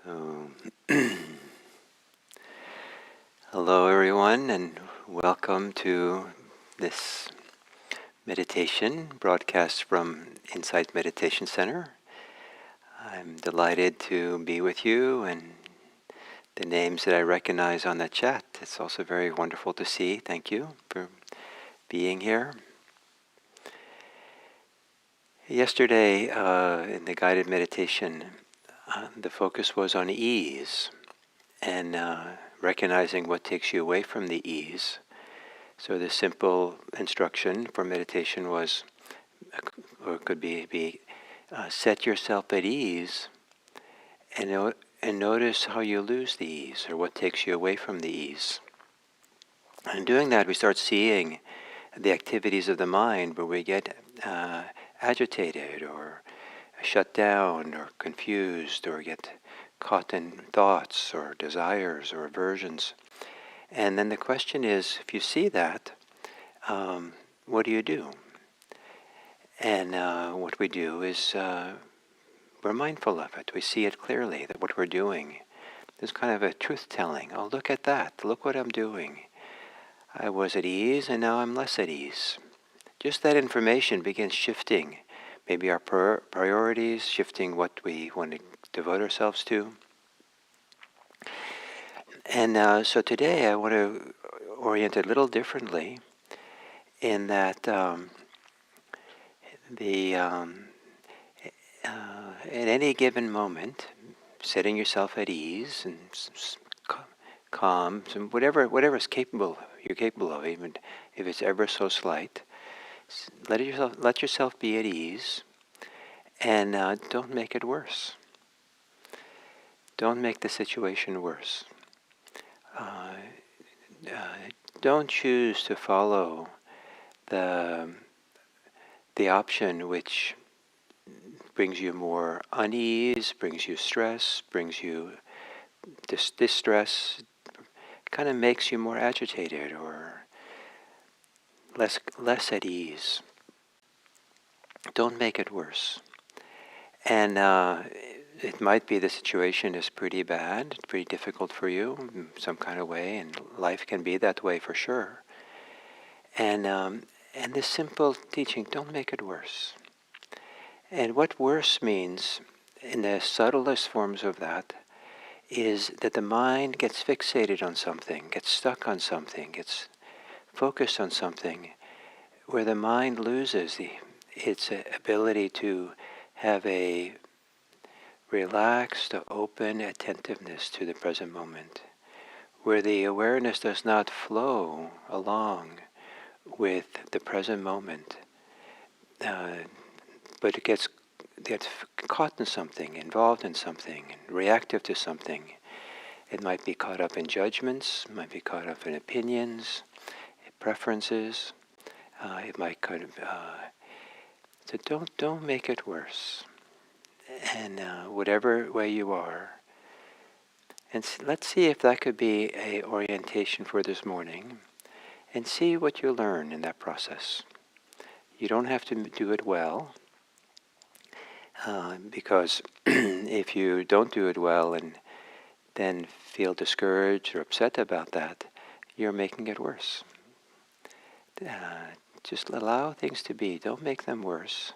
So, hello everyone, and welcome to this meditation broadcast from Insight Meditation Center. I'm delighted to be with you and the names that I recognize on the chat. It's also very wonderful to see. Thank you for being here. Yesterday in the guided meditation, the focus was on ease and recognizing what takes you away from the ease. So the simple instruction for meditation was, or could be set yourself at ease and notice how you lose the ease or what takes you away from the ease. And in doing that, we start seeing the activities of the mind where we get agitated or shut down or confused or get caught in thoughts or desires or aversions. And then the question is, if you see that, what do you do? And what we do is we're mindful of it. We see it clearly, that what we're doing is kind of a truth-telling. Oh, look at that. Look what I'm doing. I was at ease, and now I'm less at ease. Just that information begins shifting, maybe our priorities, shifting what we want to devote ourselves to. And so today I want to orient it a little differently in that at any given moment, setting yourself at ease and calm, whatever is you're capable of, even if it's ever so slight. Let yourself be at ease, and don't make it worse. Don't make the situation worse. Don't choose to follow the option which brings you more unease, brings you stress, brings you distress, kind of makes you more agitated or less at ease. Don't make it worse. And it might be the situation is pretty bad, pretty difficult for you in some kind of way, and life can be that way for sure. And this simple teaching, don't make it worse. And what worse means, in the subtlest forms of that, is that the mind gets fixated on something, gets stuck on something, gets focused on something, where the mind loses its ability to have a relaxed, open attentiveness to the present moment, where the awareness does not flow along with the present moment, but it gets caught in something, involved in something, reactive to something. It might be caught up in judgments, might be caught up in opinions, preferences. It might kind of. So don't make it worse. And whatever way you are, and let's see if that could be a orientation for this morning, and see what you learn in that process. You don't have to do it well. Because if you don't do it well and then feel discouraged or upset about that, you're making it worse. Just allow things to be. Don't make them worse.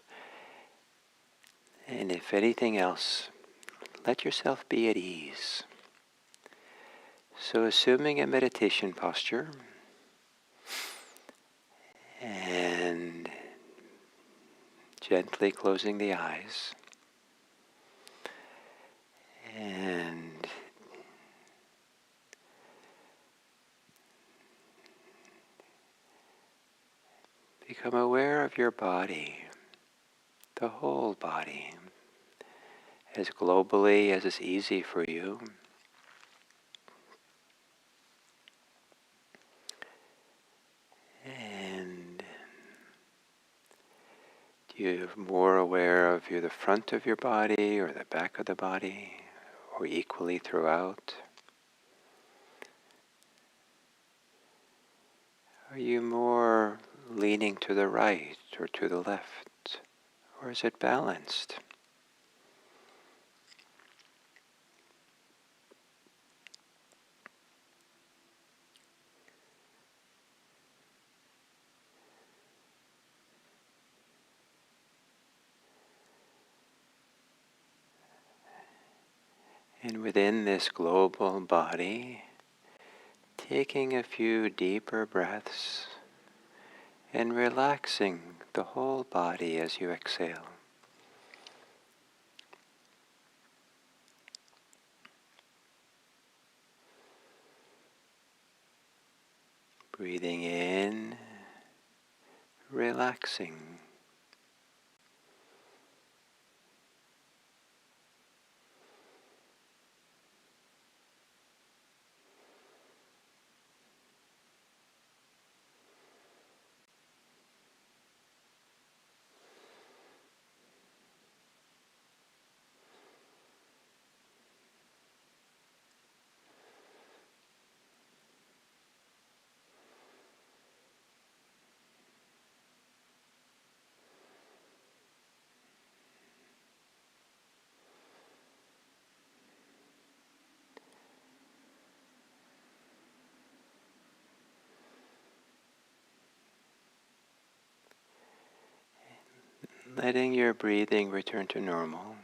And if anything else, let yourself be at ease. So assuming a meditation posture and gently closing the eyes, and become aware of your body, the whole body, as globally as is easy for you. And you're more aware of the front of your body or the back of the body, or equally throughout. Are you more leaning to the right or to the left? Or is it balanced? And within this global body, taking a few deeper breaths and relaxing the whole body as you exhale. Breathing in, relaxing. Letting your breathing return to normal.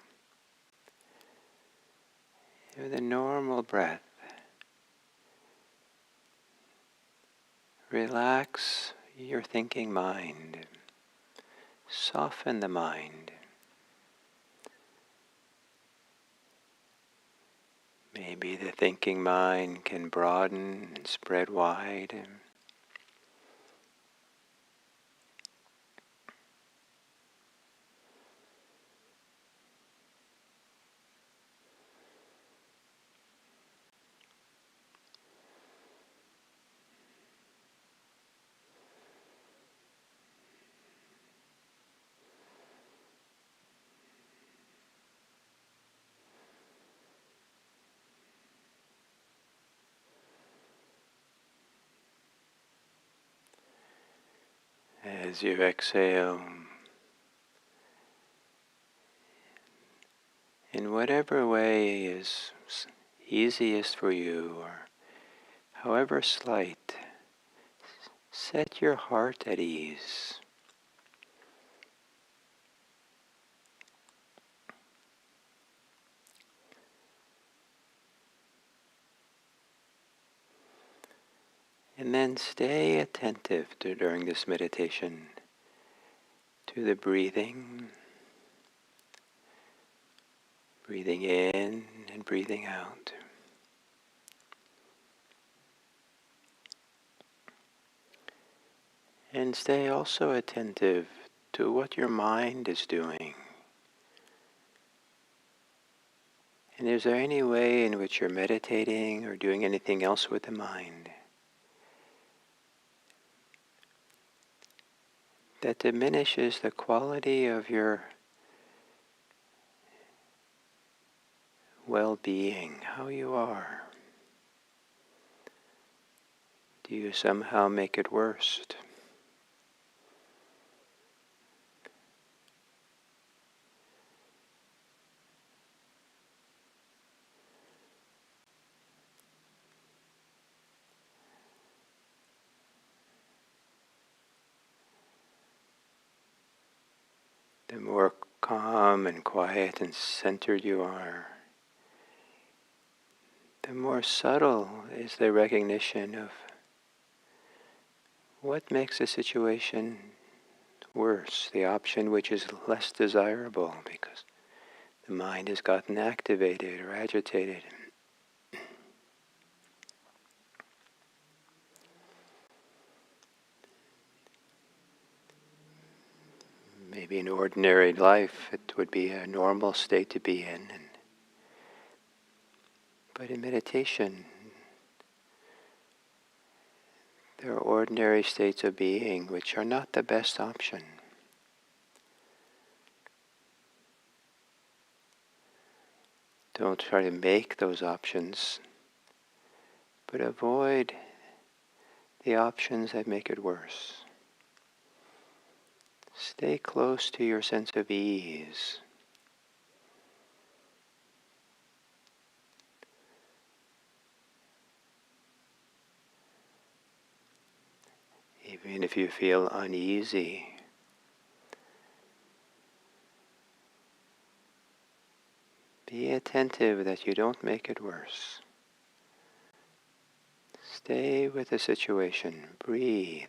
With a normal breath, relax your thinking mind. Soften the mind. Maybe the thinking mind can broaden and spread wide. As you exhale, in whatever way is easiest for you, or however slight, set your heart at ease. And then stay attentive during this meditation to the breathing, breathing in and breathing out. And stay also attentive to what your mind is doing. And is there any way in which you're meditating or doing anything else with the mind that diminishes the quality of your well-being, how you are? Do you somehow make it worse? The more calm and quiet and centered you are, the more subtle is the recognition of what makes the situation worse, the option which is less desirable because the mind has gotten activated or agitated. Maybe in ordinary life it would be a normal state to be in. But in meditation, there are ordinary states of being which are not the best option. Don't try to make those options, but avoid the options that make it worse. Stay close to your sense of ease. Even if you feel uneasy, Be attentive that you don't make it worse. Stay with the situation. Breathe.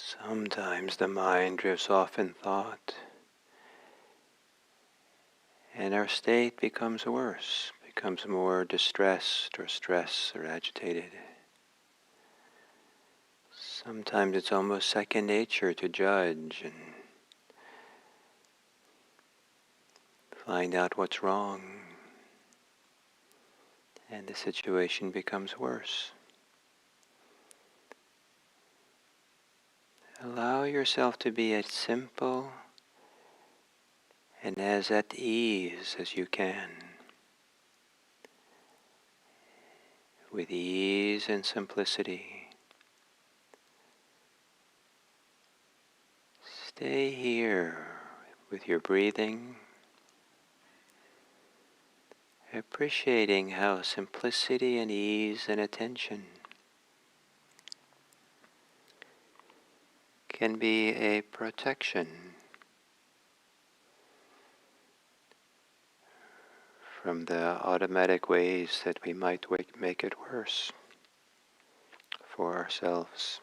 Sometimes the mind drifts off in thought, and our state becomes worse, becomes more distressed or stressed or agitated. Sometimes it's almost second nature to judge and find out what's wrong, and the situation becomes worse. Allow yourself to be as simple and as at ease as you can. With ease and simplicity, stay here with your breathing, appreciating how simplicity and ease and attention can be a protection from the automatic ways that we might make it worse for ourselves.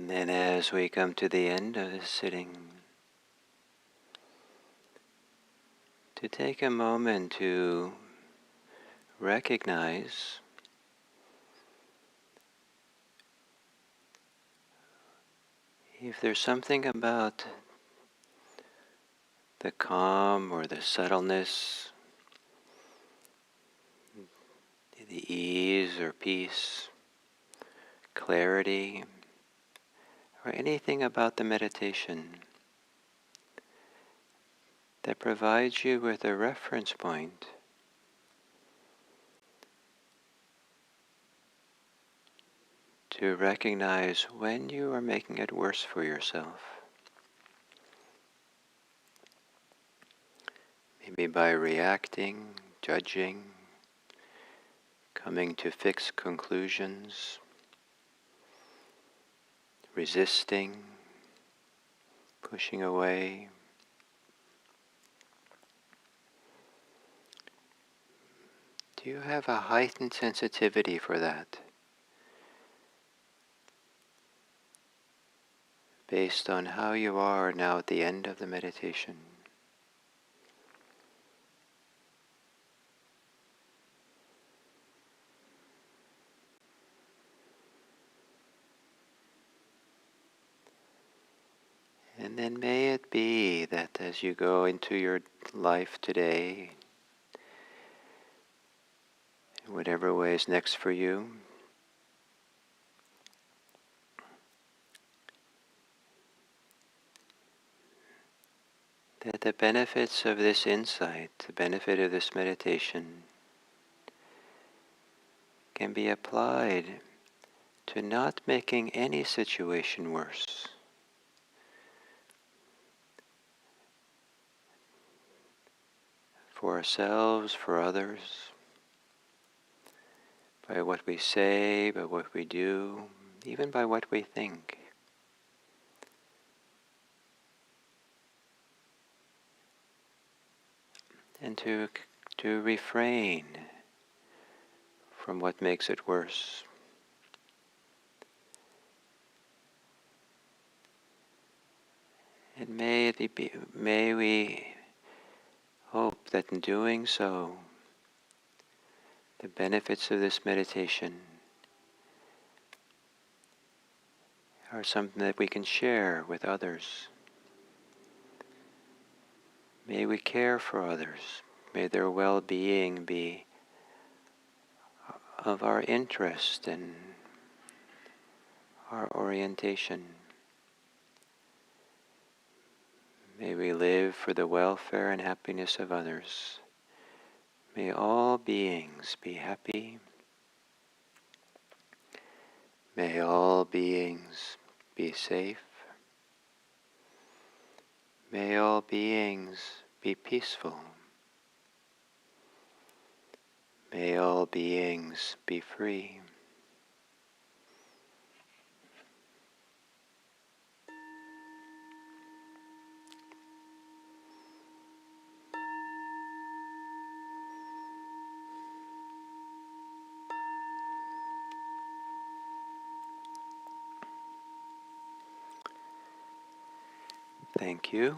And then as we come to the end of this sitting, to take a moment to recognize if there's something about the calm or the subtleness, the ease or peace, clarity, or anything about the meditation that provides you with a reference point to recognize when you are making it worse for yourself. Maybe by reacting, judging, coming to fixed conclusions, resisting, pushing away. Do you have a heightened sensitivity for that, based on how you are now at the end of the meditation? And then may it be that as you go into your life today, in whatever way is next for you, that the benefits of this insight, the benefit of this meditation, can be applied to not making any situation worse. For ourselves, for others, by what we say, by what we do, even by what we think. And to refrain from what makes it worse. And may we hope that in doing so, the benefits of this meditation are something that we can share with others. May we care for others. May their well-being be of our interest and our orientation. May we live for the welfare and happiness of others. May all beings be happy. May all beings be safe. May all beings be peaceful. May all beings be free. Thank you.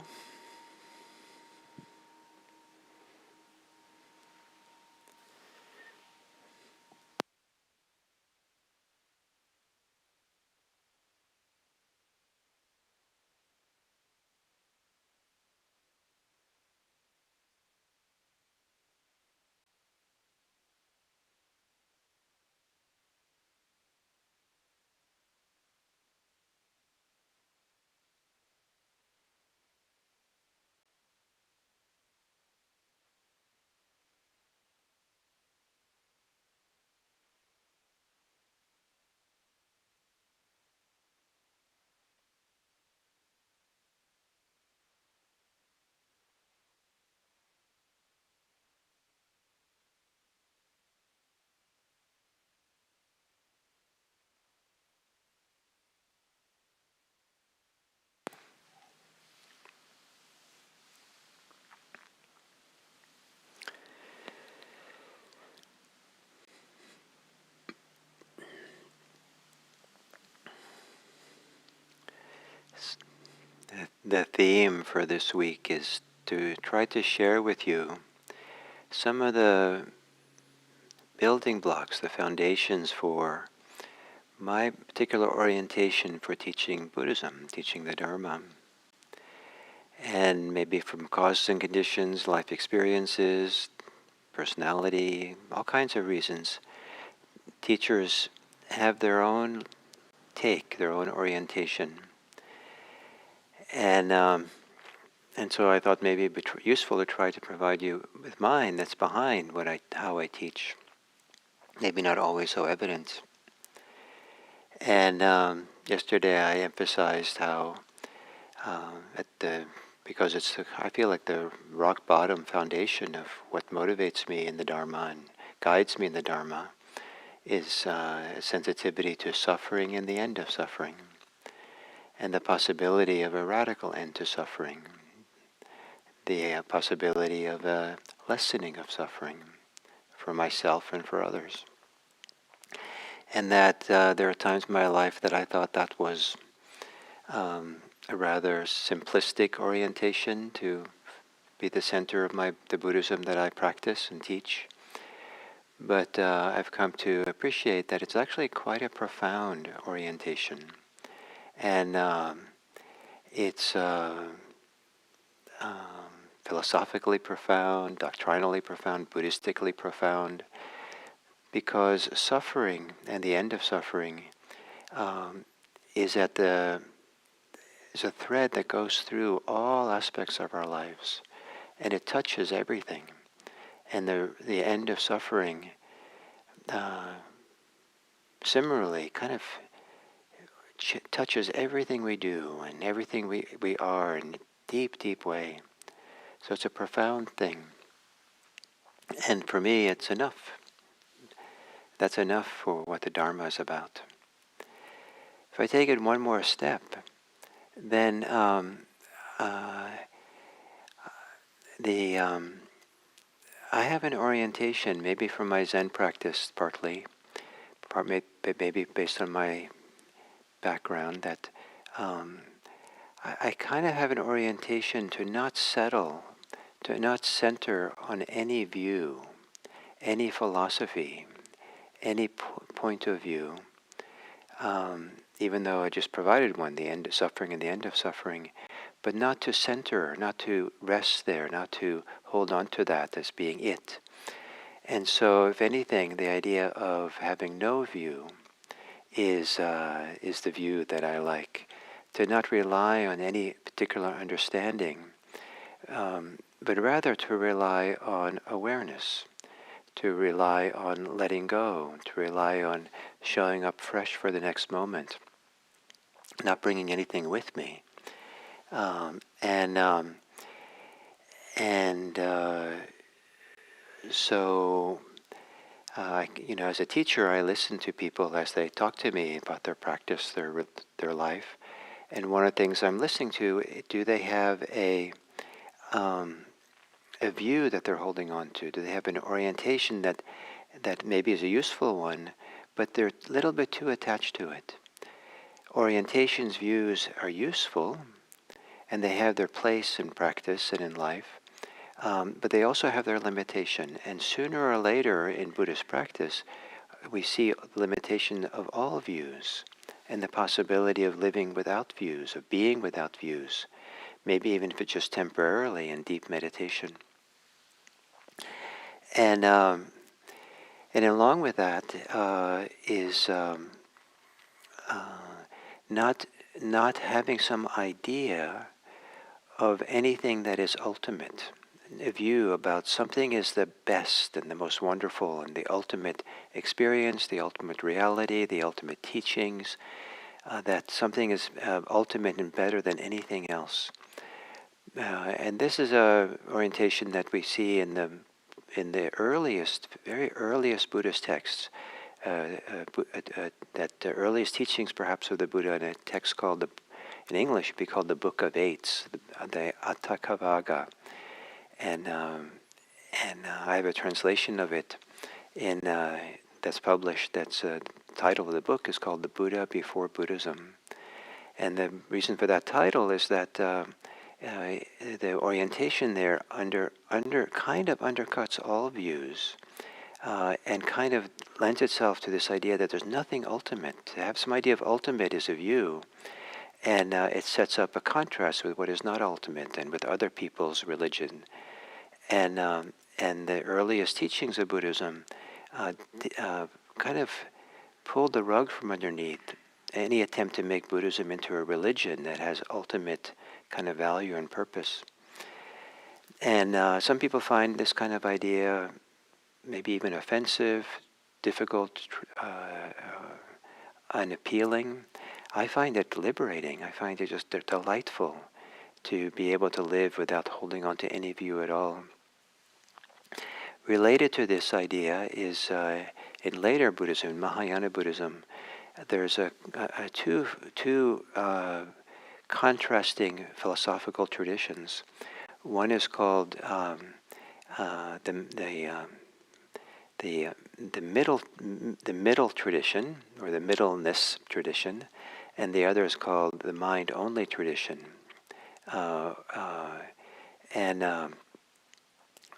The theme for this week is to try to share with you some of the building blocks, the foundations for my particular orientation for teaching Buddhism, teaching the Dharma. And maybe from causes and conditions, life experiences, personality, all kinds of reasons, teachers have their own take, their own orientation. And so I thought maybe it'd be useful to try to provide you with mine that's behind how I teach. Maybe not always so evident. And yesterday I emphasized how because I feel like the rock bottom foundation of what motivates me in the Dharma and guides me in the Dharma is sensitivity to suffering and the end of suffering, and the possibility of a radical end to suffering, the possibility of a lessening of suffering for myself and for others. And that there are times in my life that I thought that was a rather simplistic orientation to be the center of the Buddhism that I practice and teach. But I've come to appreciate that it's actually quite a profound orientation. And it's philosophically profound, doctrinally profound, Buddhistically profound, because suffering and the end of suffering is a thread that goes through all aspects of our lives, and it touches everything. And the end of suffering, similarly, kind of touches everything we do and everything we are in a deep, deep way. So it's a profound thing. And for me, it's enough. That's enough for what the Dharma is about. If I take it one more step, then I have an orientation, maybe from my Zen practice partly, maybe based on my background, that I kind of have an orientation to not settle, to not center on any view, any philosophy, any point of view, even though I just provided one, the end of suffering and the end of suffering, but not to center, not to rest there, not to hold on to that as being it. And so, if anything, the idea of having no view is the view that I like. To not rely on any particular understanding, but rather to rely on awareness, to rely on letting go, to rely on showing up fresh for the next moment, not bringing anything with me. So, as a teacher, I listen to people as they talk to me about their practice, their life, and one of the things I'm listening to: do they have a view that they're holding on to? Do they have an orientation that maybe is a useful one, but they're a little bit too attached to it? Orientations, views are useful, and they have their place in practice and in life, but they also have their limitation. And sooner or later in Buddhist practice, we see the limitation of all views and the possibility of living without views, of being without views, maybe even if it's just temporarily in deep meditation. And along with that is not having some idea of anything that is ultimate, a view about something is the best and the most wonderful and the ultimate experience, the ultimate reality, the ultimate teachings, that something is ultimate and better than anything else. And this is a orientation that we see in the very earliest Buddhist texts, that the earliest teachings perhaps of the Buddha in a text called, in English, would be called the Book of Eights, the Atthakavagga. And I have a translation of it that's published. The title of the book is called The Buddha Before Buddhism. And the reason for that title is that the orientation there kind of undercuts all views, and kind of lends itself to this idea that there's nothing ultimate. To have some idea of ultimate is a view, and it sets up a contrast with what is not ultimate and with other people's religion. And the earliest teachings of Buddhism kind of pulled the rug from underneath any attempt to make Buddhism into a religion that has ultimate kind of value and purpose. And some people find this kind of idea maybe even offensive, difficult, unappealing. I find it liberating. I find it just delightful to be able to live without holding on to any view at all. Related to this idea is in later Buddhism, Mahayana Buddhism, there's two contrasting philosophical traditions. One is called the middle tradition, or the middleness tradition, and the other is called the mind-only tradition, or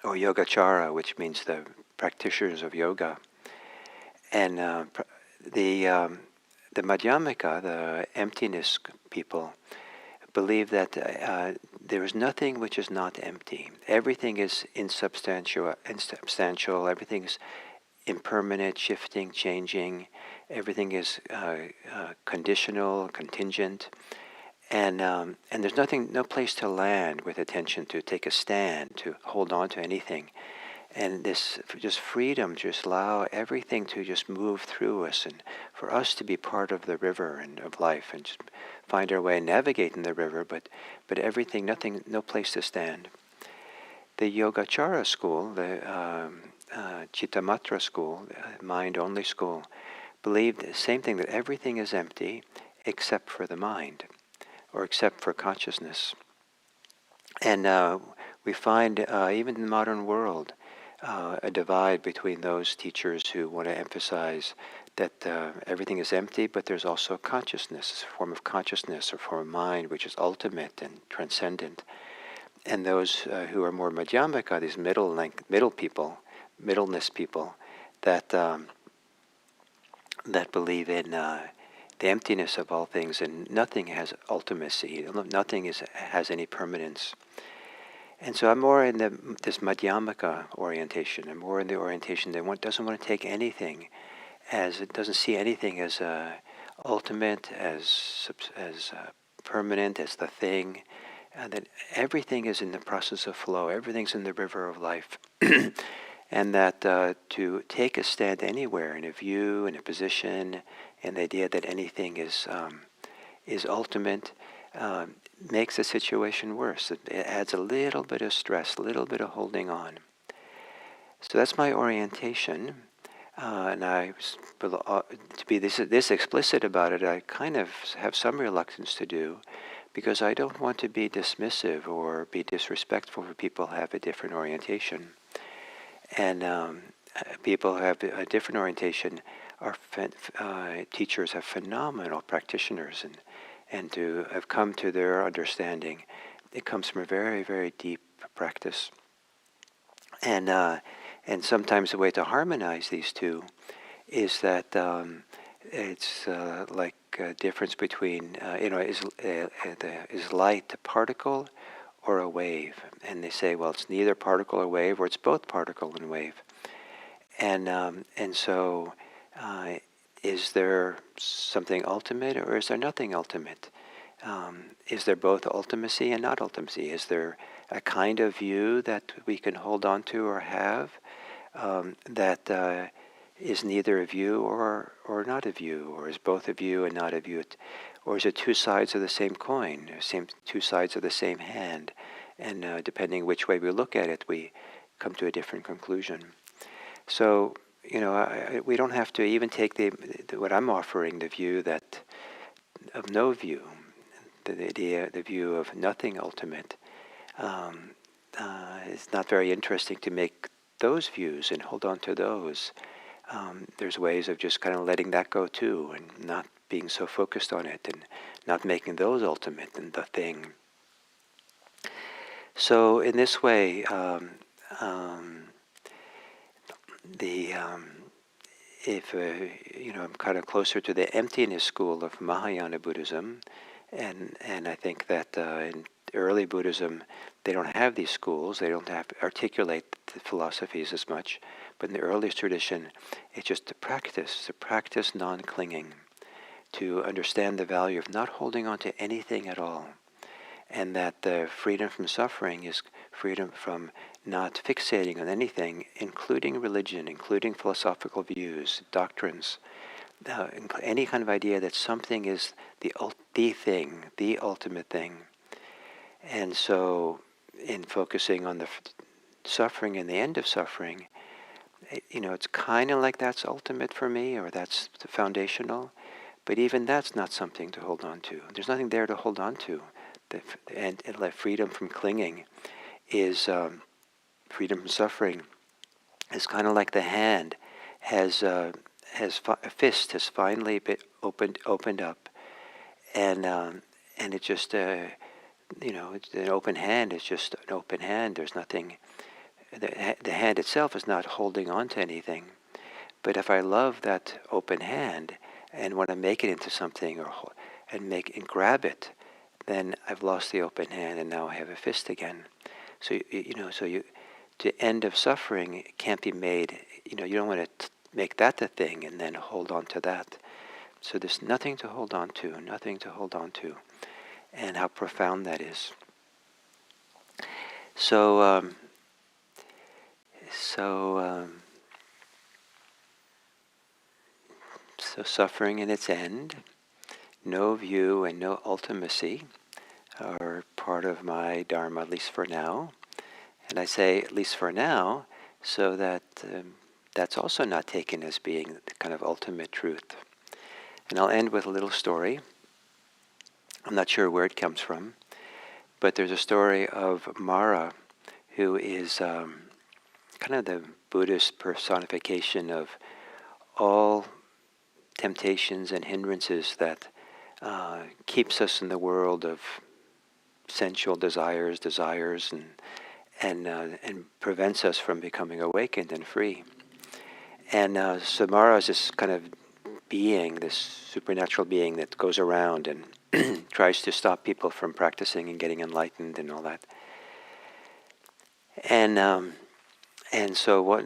Yogacara, which means the practitioners of yoga. And the Madhyamika, the emptiness people, believe that there is nothing which is not empty. Everything is insubstantial, everything is impermanent, shifting, changing. Everything is conditional, contingent. And there's no place to land with attention, to take a stand, to hold on to anything. And this just freedom, just allow everything to just move through us, and for us to be part of the river and of life, and just find our way and navigate in the river, but everything, nothing, no place to stand. The Yogacara school, the Chittamatra school, the mind-only school, believed the same thing, that everything is empty except for the mind, or except for consciousness. And we find, even in the modern world, a divide between those teachers who want to emphasize that everything is empty, but there's also consciousness, a form of consciousness, or form of mind, which is ultimate and transcendent. And those who are more Madhyamika, these middle people, middleness people, that believe in the emptiness of all things, and nothing has ultimacy, nothing has any permanence. And so I'm more in this Madhyamika orientation. I'm more in the orientation that doesn't want to take anything as, it doesn't see anything as ultimate, as permanent, as the thing. That everything is in the process of flow. Everything's in the river of life. And that to take a stand anywhere, in a view, in a position, and the idea that anything is ultimate, makes the situation worse. It adds a little bit of stress, a little bit of holding on. So that's my orientation, and to be this explicit about it, I kind of have some reluctance to do, because I don't want to be dismissive or be disrespectful for people who have a different orientation. And people who have a different orientation are teachers, have phenomenal practitioners, and to have come to their understanding, it comes from a very, very deep practice. And sometimes the way to harmonize these two is that it's like a difference between, is light a particle or a wave? And they say, well, it's neither particle or wave, or it's both particle and wave. And so is there something ultimate, or is there nothing ultimate? Is there both ultimacy and not ultimacy? Is there a kind of view that we can hold on to or have that is neither a view or not a view, or is both a view and not a view? Or is it two sides of the same coin, two sides of the same hand? And depending which way we look at it, we come to a different conclusion. So, we don't have to even take what I'm offering, the view of no view, the view of nothing ultimate. It's not very interesting to make those views and hold on to those. There's ways of just kind of letting that go too, and not being so focused on it and not making those ultimate and the thing. So in this way, the if I'm kind of closer to the emptiness school of Mahayana Buddhism, and I think that in early Buddhism they don't have these schools, they don't have to articulate the philosophies as much, but in the earliest tradition it's just to practice non-clinging, to understand the value of not holding on to anything at all, and that the freedom from suffering is freedom from not fixating on anything, including religion, including philosophical views, doctrines, any kind of idea that something is the thing, the ultimate thing. And so in focusing on the suffering and the end of suffering, it's kind of like that's ultimate for me, or that's the foundational, but even that's not something to hold on to. There's nothing there to hold on to. And freedom from clinging is freedom from suffering is kind of like the hand a fist has finally been opened up, and it just it's an open hand is just an open hand. There's nothing. The hand itself is not holding on to anything. But if I love that open hand and want to make it into something and grab it, then I've lost the open hand and now I have a fist again. So to end of suffering, it can't be made. You don't want to make that the thing and then hold on to that. So there's nothing to hold on to, and how profound that is. So suffering and its end, no view and no ultimacy are part of my Dharma, at least for now. And I say at least for now, so that that's also not taken as being the kind of ultimate truth. And I'll end with a little story. I'm not sure where it comes from, but there's a story of Mara, who is kind of the Buddhist personification of all temptations and hindrances that keeps us in the world of sensual desires, and prevents us from becoming awakened and free. And so Mara is this kind of being, this supernatural being that goes around and tries to stop people from practicing and getting enlightened and all that. And so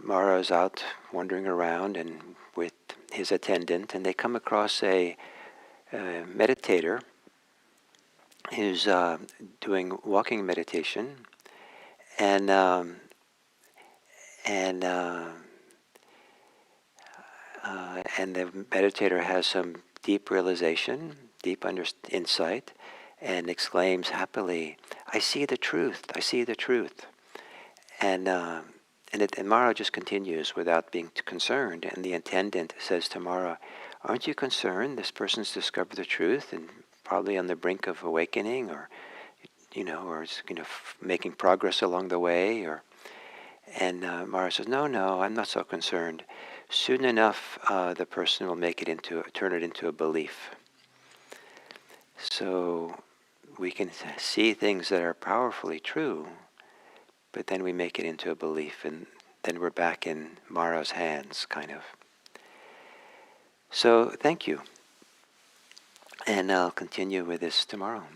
Mara is out wandering around and with his attendant, and they come across a meditator who's doing walking meditation, and the meditator has some deep realization, deep insight, and exclaims happily, "I see the truth! I see the truth!" And Mara just continues without being concerned. And the attendant says to Mara, "Aren't you concerned? This person's discovered the truth and probably on the brink of awakening, or making progress along the way." And Mara says, "No, I'm not so concerned. Soon enough, the person will turn it into a belief." So we can see things that are powerfully true, but then we make it into a belief, and then we're back in Mara's hands, kind of. So thank you. And I'll continue with this tomorrow.